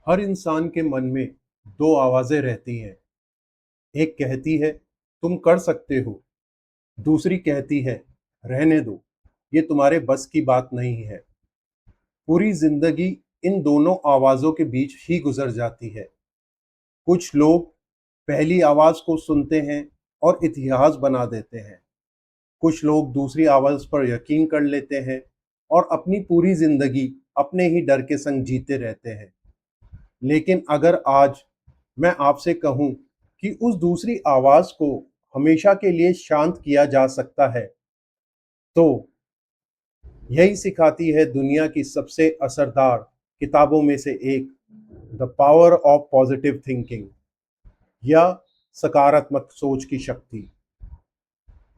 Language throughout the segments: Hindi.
हर इंसान के मन में दो आवाजें रहती हैं। एक कहती है तुम कर सकते हो, दूसरी कहती है रहने दो, ये तुम्हारे बस की बात नहीं है। पूरी जिंदगी इन दोनों आवाजों के बीच ही गुजर जाती है। कुछ लोग पहली आवाज को सुनते हैं और इतिहास बना देते हैं। कुछ लोग दूसरी आवाज पर यकीन कर लेते हैं और अपनी पूरी जिंदगी अपने ही डर के संग जीते रहते हैं। लेकिन अगर आज मैं आपसे कहूं कि उस दूसरी आवाज को हमेशा के लिए शांत किया जा सकता है, तो यही सिखाती है दुनिया की सबसे असरदार किताबों में से एक, the power of positive thinking, या सकारात्मक सोच की शक्ति।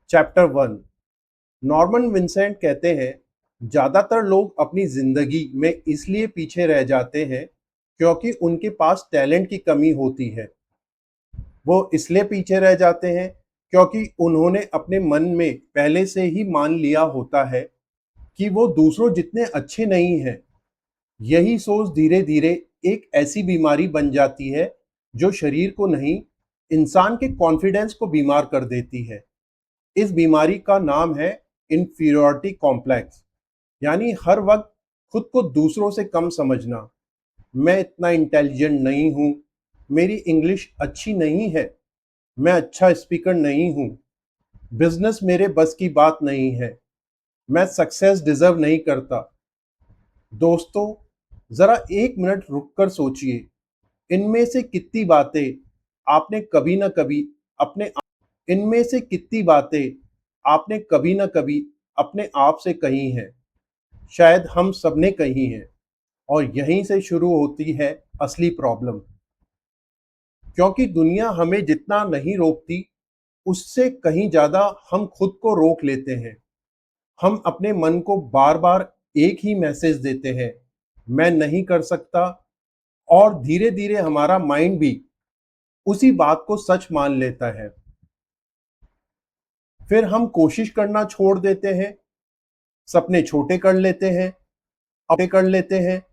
चैप्टर 1। नॉर्मन विंसेंट कहते हैं, ज्यादातर लोग अपनी जिंदगी में इसलिए पीछे रह जाते हैं क्योंकि उनके पास टैलेंट की कमी होती है। वो इसलिए पीछे रह जाते हैं क्योंकि उन्होंने अपने मन में पहले से ही मान लिया होता है कि वो दूसरों जितने अच्छे नहीं हैं। यही सोच धीरे धीरे एक ऐसी बीमारी बन जाती है जो शरीर को नहीं, इंसान के कॉन्फिडेंस को बीमार कर देती है। इस बीमारी का नाम है इंफीरियरिटी कॉम्प्लेक्स, यानी हर वक्त खुद को दूसरों से कम समझना। मैं इतना इंटेलिजेंट नहीं हूँ, मेरी इंग्लिश अच्छी नहीं है, मैं अच्छा स्पीकर नहीं हूँ, बिजनेस मेरे बस की बात नहीं है, मैं सक्सेस डिजर्व नहीं करता। दोस्तों, जरा एक मिनट रुककर सोचिए, इनमें से कितनी बातें आपने कभी ना कभी अपने इनमें से कितनी बातें आपने कभी ना कभी अपने आप से कही हैं। शायद हम सबने कही हैं, और यहीं से शुरू होती है असली प्रॉब्लम। क्योंकि दुनिया हमें जितना नहीं रोकती, उससे कहीं ज्यादा हम खुद को रोक लेते हैं। हम अपने मन को बार बार एक ही मैसेज देते हैं, मैं नहीं कर सकता, और धीरे धीरे हमारा माइंड भी उसी बात को सच मान लेता है। फिर हम कोशिश करना छोड़ देते हैं, सपने छोटे कर लेते हैं,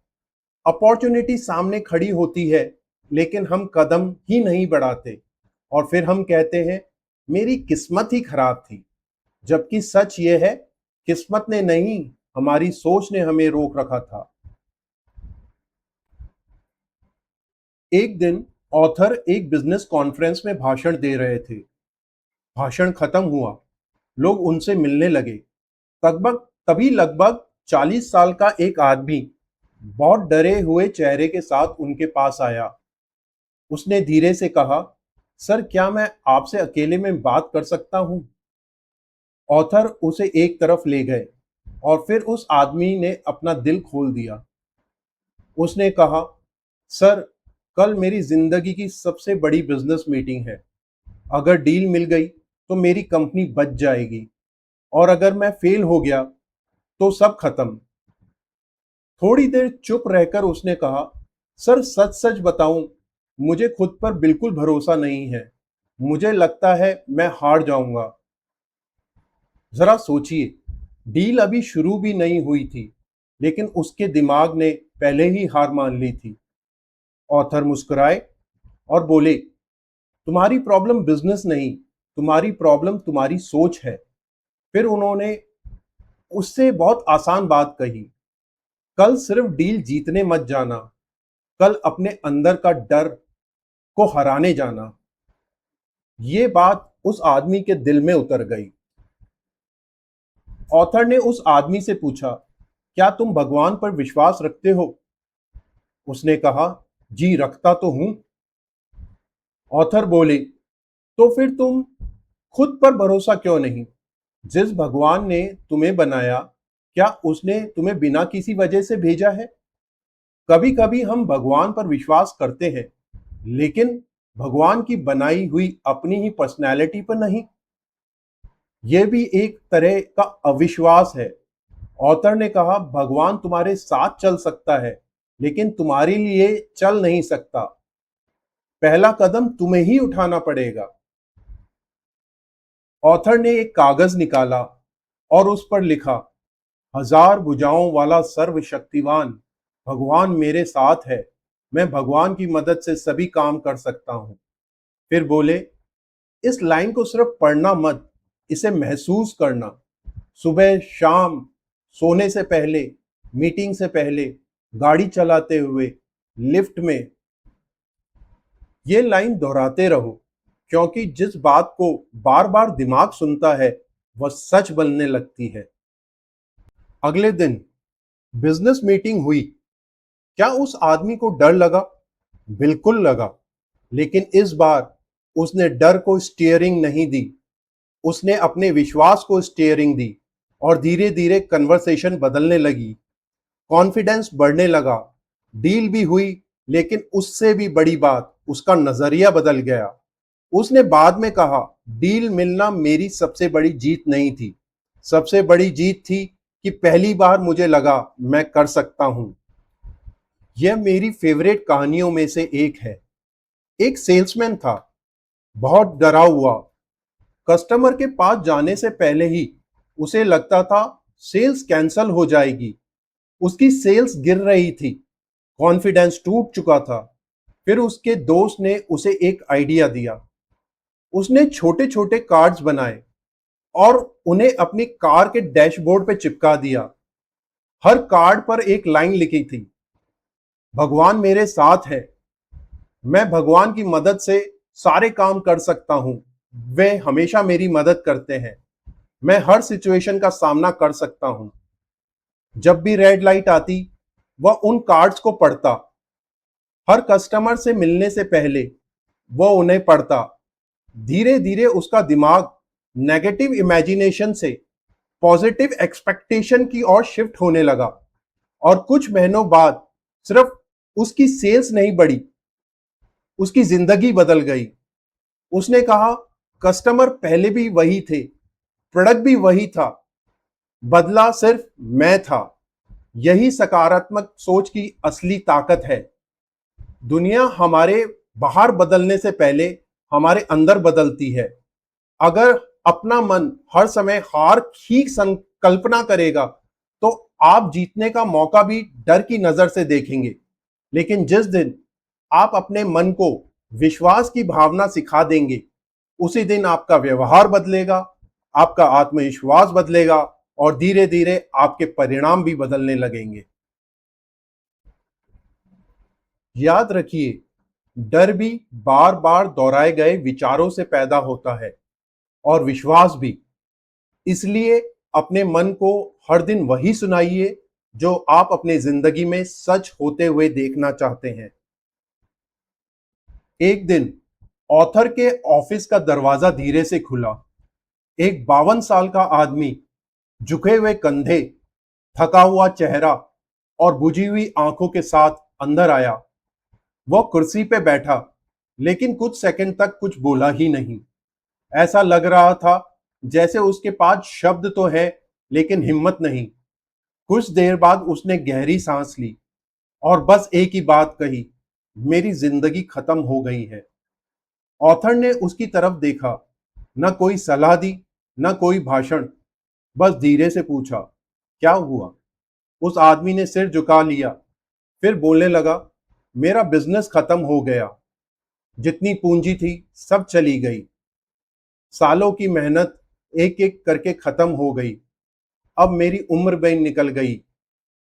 अपॉर्चुनिटी सामने खड़ी होती है, लेकिन हम कदम ही नहीं बढ़ाते। और फिर हम कहते हैं मेरी किस्मत ही खराब थी, जबकि सच ये है, किस्मत ने नहीं, हमारी सोच ने हमें रोक रखा था। एक दिन ऑथर एक बिजनेस कॉन्फ्रेंस में भाषण दे रहे थे। भाषण खत्म हुआ, लोग उनसे मिलने लगे। लगभग लगभग 40 साल का एक आदमी बहुत डरे हुए चेहरे के साथ उनके पास आया। उसने धीरे से कहा, सर, क्या मैं आपसे अकेले में बात कर सकता हूं? ऑथर उसे एक तरफ ले गए और फिर उस आदमी ने अपना दिल खोल दिया। उसने कहा, सर, कल मेरी जिंदगी की सबसे बड़ी बिजनेस मीटिंग है। अगर डील मिल गई तो मेरी कंपनी बच जाएगी, और अगर मैं फेल हो गया तो सब खत्म। थोड़ी देर चुप रहकर उसने कहा, सर, सच सच बताऊं, मुझे खुद पर बिल्कुल भरोसा नहीं है। मुझे लगता है मैं हार जाऊंगा। जरा सोचिए, डील अभी शुरू भी नहीं हुई थी, लेकिन उसके दिमाग ने पहले ही हार मान ली थी। ऑथर मुस्कुराए और बोले, तुम्हारी प्रॉब्लम बिजनेस नहीं, तुम्हारी प्रॉब्लम तुम्हारी सोच है। फिर उन्होंने उससे बहुत आसान बात कही, कल सिर्फ डील जीतने मत जाना, कल अपने अंदर का डर को हराने जाना। ये बात उस आदमी के दिल में उतर गई। ऑथर ने उस आदमी से पूछा, क्या तुम भगवान पर विश्वास रखते हो? उसने कहा, जी रखता तो हूं। ऑथर बोले, तो फिर तुम खुद पर भरोसा क्यों नहीं? जिस भगवान ने तुम्हें बनाया, क्या उसने तुम्हें बिना किसी वजह से भेजा है? कभी कभी हम भगवान पर विश्वास करते हैं, लेकिन भगवान की बनाई हुई अपनी ही पर्सनैलिटी पर नहीं। यह भी एक तरह का अविश्वास है। ऑथर ने कहा, भगवान तुम्हारे साथ चल सकता है, लेकिन तुम्हारे लिए चल नहीं सकता। पहला कदम तुम्हें ही उठाना पड़ेगा। ऑथर ने एक कागज निकाला और उस पर लिखा, हजार भुजाओं वाला सर्वशक्तिवान भगवान मेरे साथ है, मैं भगवान की मदद से सभी काम कर सकता हूं। फिर बोले, इस लाइन को सिर्फ पढ़ना मत, इसे महसूस करना। सुबह शाम, सोने से पहले, मीटिंग से पहले, गाड़ी चलाते हुए, लिफ्ट में, ये लाइन दोहराते रहो, क्योंकि जिस बात को बार बार दिमाग सुनता है वह सच बनने लगती है। अगले दिन बिजनेस मीटिंग हुई। क्या उस आदमी को डर लगा? बिल्कुल लगा। लेकिन इस बार उसने डर को स्टीयरिंग नहीं दी, उसने अपने विश्वास को स्टीयरिंग दी। और धीरे धीरे कन्वर्सेशन बदलने लगी, कॉन्फिडेंस बढ़ने लगा, डील भी हुई। लेकिन उससे भी बड़ी बात, उसका नजरिया बदल गया। उसने बाद में कहा, डील मिलना मेरी सबसे बड़ी जीत नहीं थी, सबसे बड़ी जीत थी कि पहली बार मुझे लगा मैं कर सकता हूं। यह मेरी फेवरेट कहानियों में से एक है। एक सेल्समैन था, बहुत डरा हुआ। कस्टमर के पास जाने से पहले ही उसे लगता था सेल्स कैंसल हो जाएगी। उसकी सेल्स गिर रही थी, कॉन्फिडेंस टूट चुका था। फिर उसके दोस्त ने उसे एक आइडिया दिया। उसने छोटे छोटे कार्ड्स बनाए और उन्हें अपनी कार के डैशबोर्ड पे चिपका दिया। हर कार्ड पर एक लाइन लिखी थी, भगवान मेरे साथ है, मैं भगवान की मदद से सारे काम कर सकता हूं, वे हमेशा मेरी मदद करते हैं, मैं हर सिचुएशन का सामना कर सकता हूं। जब भी रेड लाइट आती, वह उन कार्ड्स को पढ़ता। हर कस्टमर से मिलने से पहले वह उन्हें पढ़ता। धीरे धीरे उसका दिमाग नेगेटिव इमेजिनेशन से पॉजिटिव एक्सपेक्टेशन की ओर शिफ्ट होने लगा। और कुछ महीनों बाद सिर्फ उसकी सेल्स नहीं बढ़ी, उसकी जिंदगी बदल गई। उसने कहा, कस्टमर पहले भी वही थे, प्रोडक्ट भी वही था, बदला सिर्फ मैं था। यही सकारात्मक सोच की असली ताकत है। दुनिया हमारे बाहर बदलने से पहले हमारे अंदर बदलती है। अगर अपना मन हर समय हार की संकल्पना करेगा तो आप जीतने का मौका भी डर की नजर से देखेंगे। लेकिन जिस दिन आप अपने मन को विश्वास की भावना सिखा देंगे, उसी दिन आपका व्यवहार बदलेगा, आपका आत्मविश्वास बदलेगा और धीरे धीरे आपके परिणाम भी बदलने लगेंगे। याद रखिए, डर भी बार बार दोहराए गए विचारों से पैदा होता है और विश्वास भी। इसलिए अपने मन को हर दिन वही सुनाइए जो आप अपनी जिंदगी में सच होते हुए देखना चाहते हैं। एक दिन ऑथर के ऑफिस का दरवाजा धीरे से खुला। एक 52 साल का आदमी, झुके हुए कंधे, थका हुआ चेहरा और बुझी हुई आंखों के साथ अंदर आया। वह कुर्सी पे बैठा, लेकिन कुछ सेकंड तक कुछ बोला ही नहीं। ऐसा लग रहा था जैसे उसके पास शब्द तो है लेकिन हिम्मत नहीं। कुछ देर बाद उसने गहरी सांस ली और बस एक ही बात कही, मेरी जिंदगी खत्म हो गई है। ऑथर ने उसकी तरफ देखा, न कोई सलाह दी, न कोई भाषण, बस धीरे से पूछा, क्या हुआ? उस आदमी ने सिर झुका लिया, फिर बोलने लगा, मेरा बिजनेस खत्म हो गया, जितनी पूंजी थी सब चली गई, सालों की मेहनत एक एक करके खत्म हो गई। अब मेरी उम्र भी निकल गई,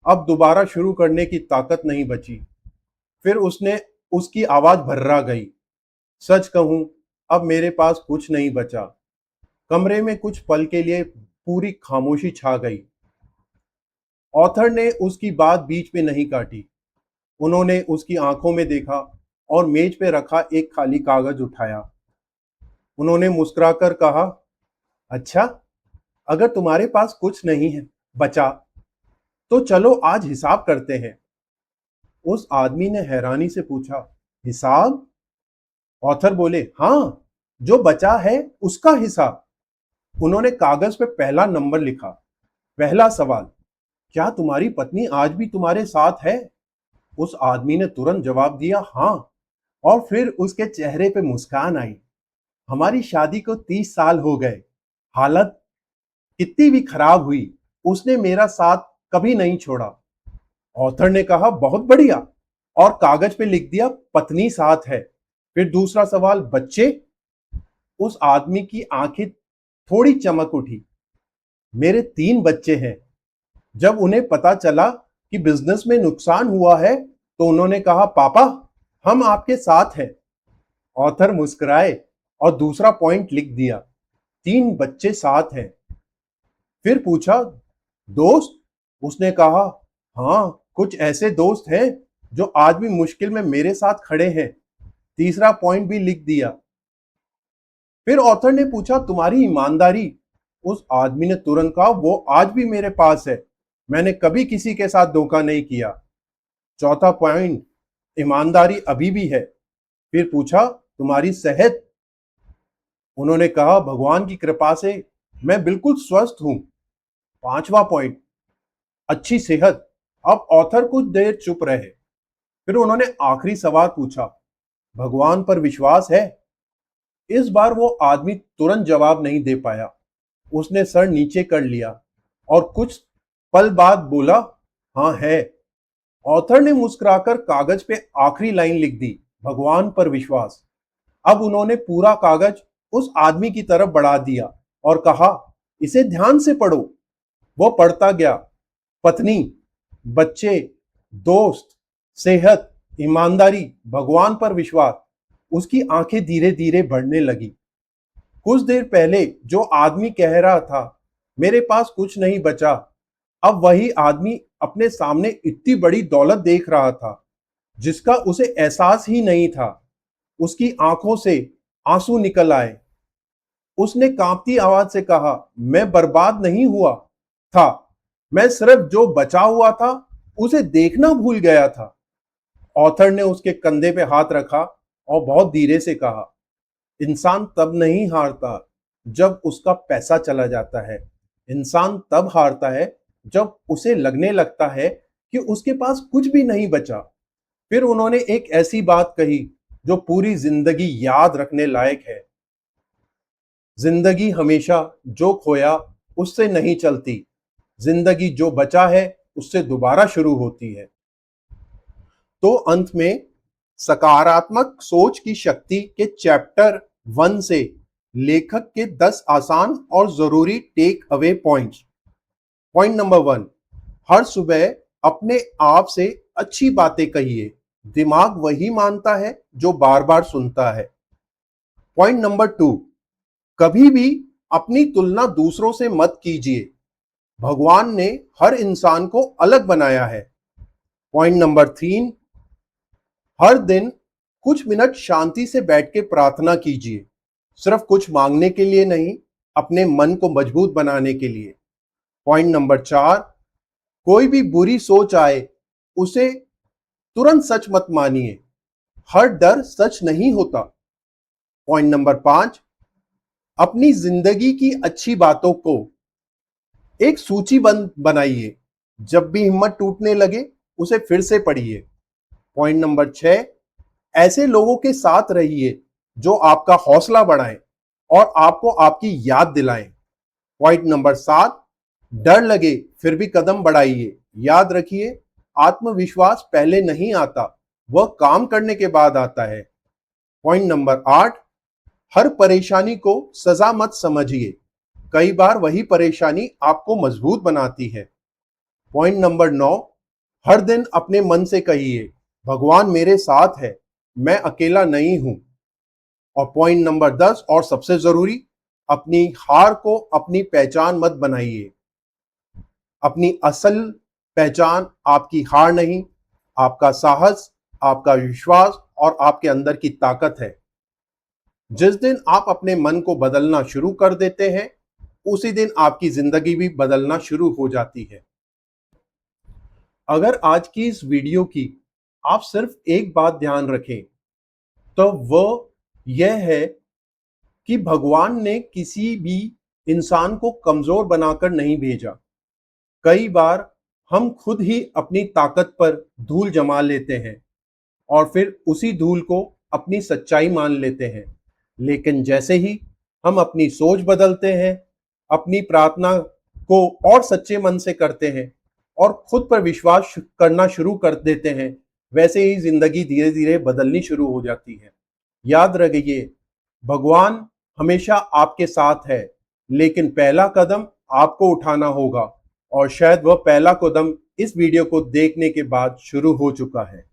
अब दोबारा शुरू करने की ताकत नहीं बची। फिर उसने उसकी आवाज भर्रा गई, सच कहूं, अब मेरे पास कुछ नहीं बचा। कमरे में कुछ पल के लिए पूरी खामोशी छा गई। ऑथर ने उसकी बात बीच में नहीं काटी। उन्होंने उसकी आंखों में देखा और मेज पे रखा एक खाली कागज उठाया। उन्होंने मुस्कुराकर कहा, अच्छा, अगर तुम्हारे पास कुछ नहीं है बचा तो चलो आज हिसाब करते हैं। उस आदमी ने हैरानी से पूछा, हिसाब? ऑथर बोले, हाँ, जो बचा है उसका हिसाब। उन्होंने कागज पे पहला नंबर लिखा। पहला सवाल, क्या तुम्हारी पत्नी आज भी तुम्हारे साथ है? उस आदमी ने तुरंत जवाब दिया, हाँ। और फिर उसके चेहरे पे मुस्कान आई। हमारी शादी को 30 साल हो गए, हालत कितनी भी खराब हुई, उसने मेरा साथ कभी नहीं छोड़ा। ऑथर ने कहा, बहुत बढ़िया, और कागज पे लिख दिया पत्नी साथ है। फिर दूसरा सवाल, बच्चे? उस आदमी की आंखें थोड़ी चमक उठी। मेरे 3 बच्चे हैं। जब उन्हें पता चला कि बिजनेस में नुकसान हुआ है तो उन्होंने कहा, पापा हम आपके साथ हैं। ऑथर मुस्कुराए और दूसरा पॉइंट लिख दिया, 3 बच्चे साथ हैं। फिर पूछा, दोस्त? उसने कहा, हाँ, कुछ ऐसे दोस्त हैं जो आज भी मुश्किल में मेरे साथ खड़े हैं। तीसरा पॉइंट भी लिख दिया। फिर ऑथर ने पूछा, तुम्हारी ईमानदारी? उस आदमी ने तुरंत कहा, वो आज भी मेरे पास है। मैंने कभी किसी के साथ धोखा नहीं किया। चौथा पॉइंट, ईमानदारी अभी भी है। फिर पूछा, तुम्हारी सेहत? उन्होंने कहा, भगवान की कृपा से मैं बिल्कुल स्वस्थ हूं। पांचवा पॉइंट, अच्छी सेहत। अब ऑथर कुछ देर चुप रहे। फिर उन्होंने आखिरी सवाल पूछा, भगवान पर विश्वास है? इस बार वो आदमी तुरंत जवाब नहीं दे पाया। उसने सर नीचे कर लिया और कुछ पल बाद बोला, हाँ है। ऑथर ने मुस्कुराकर कागज पे आखिरी लाइन लिख दी, भगवान पर विश्वास। अब उन्होंने पूरा कागज उस आदमी की तरफ बढ़ा दिया और कहा, इसे ध्यान से पढ़ो। वो पढ़ता गया, पत्नी, बच्चे, दोस्त, सेहत, ईमानदारी, भगवान पर विश्वास। उसकी आंखें धीरे धीरे बढ़ने लगी। कुछ देर पहले जो आदमी कह रहा था, मेरे पास कुछ नहीं बचा, अब वही आदमी अपने सामने इतनी बड़ी दौलत देख रहा था जिसका उसे एहसास ही नहीं था। उसकी आंखों से आंसू निकल आए। उसने कांपती आवाज से कहा, मैं बर्बाद नहीं हुआ था, मैं सिर्फ जो बचा हुआ था उसे देखना भूल गया था। ऑथर ने उसके कंधे पे हाथ रखा और बहुत धीरे से कहा, इंसान तब नहीं हारता जब उसका पैसा चला जाता है। इंसान तब हारता है जब उसे लगने लगता है कि उसके पास कुछ भी नहीं बचा। फिर उन्होंने एक ऐसी बात कही जो पूरी जिंदगी याद रखने लायक है। जिंदगी हमेशा जो खोया उससे नहीं चलती, जिंदगी जो बचा है उससे दोबारा शुरू होती है। तो अंत में सकारात्मक सोच की शक्ति के चैप्टर 1 से लेखक के 10 आसान और जरूरी take away points. Point number 1, हर सुबह अपने आप से अच्छी बातें कहिए। दिमाग वही मानता है जो बार बार सुनता है। पॉइंट नंबर 2, कभी भी अपनी तुलना दूसरों से मत कीजिए। भगवान ने हर इंसान को अलग बनाया है। पॉइंट नंबर 3, हर दिन कुछ मिनट शांति से बैठ के प्रार्थना कीजिए। सिर्फ कुछ मांगने के लिए नहीं, अपने मन को मजबूत बनाने के लिए। पॉइंट नंबर 4, कोई भी बुरी सोच आए उसे तुरंत सच मत मानिए। हर डर सच नहीं होता। पॉइंट नंबर 5, अपनी जिंदगी की अच्छी बातों को एक सूचीबद्ध बनाइए। जब भी हिम्मत टूटने लगे उसे फिर से पढ़िए। पॉइंट नंबर 6, ऐसे लोगों के साथ रहिए जो आपका हौसला बढ़ाएं और आपको आपकी याद दिलाएं। पॉइंट नंबर 7, डर लगे फिर भी कदम बढ़ाइए। याद रखिए, आत्मविश्वास पहले नहीं आता, वह काम करने के बाद आता है। पॉइंट नंबर 8, हर परेशानी को सजा मत समझिए। कई बार वही परेशानी आपको मजबूत बनाती है। पॉइंट नंबर 9, हर दिन अपने मन से कहिए, भगवान मेरे साथ है, मैं अकेला नहीं हूं। और पॉइंट नंबर 10 और सबसे जरूरी, अपनी हार को अपनी पहचान मत बनाइए। अपनी असल पहचान आपकी हार नहीं, आपका साहस, आपका विश्वास और आपके अंदर की ताकत है। जिस दिन आप अपने मन को बदलना शुरू कर देते हैं, उसी दिन आपकी जिंदगी भी बदलना शुरू हो जाती है। अगर आज की इस वीडियो की आप सिर्फ एक बात ध्यान रखें तो वो यह है कि भगवान ने किसी भी इंसान को कमजोर बनाकर नहीं भेजा। कई बार हम खुद ही अपनी ताकत पर धूल जमा लेते हैं और फिर उसी धूल को अपनी सच्चाई मान लेते हैं। लेकिन जैसे ही हम अपनी सोच बदलते हैं, अपनी प्रार्थना को और सच्चे मन से करते हैं और खुद पर विश्वास करना शुरू कर देते हैं, वैसे ही जिंदगी धीरे धीरे बदलनी शुरू हो जाती है। याद रखिए, भगवान हमेशा आपके साथ है, लेकिन पहला कदम आपको उठाना होगा, और शायद वह पहला कदम इस वीडियो को देखने के बाद शुरू हो चुका है।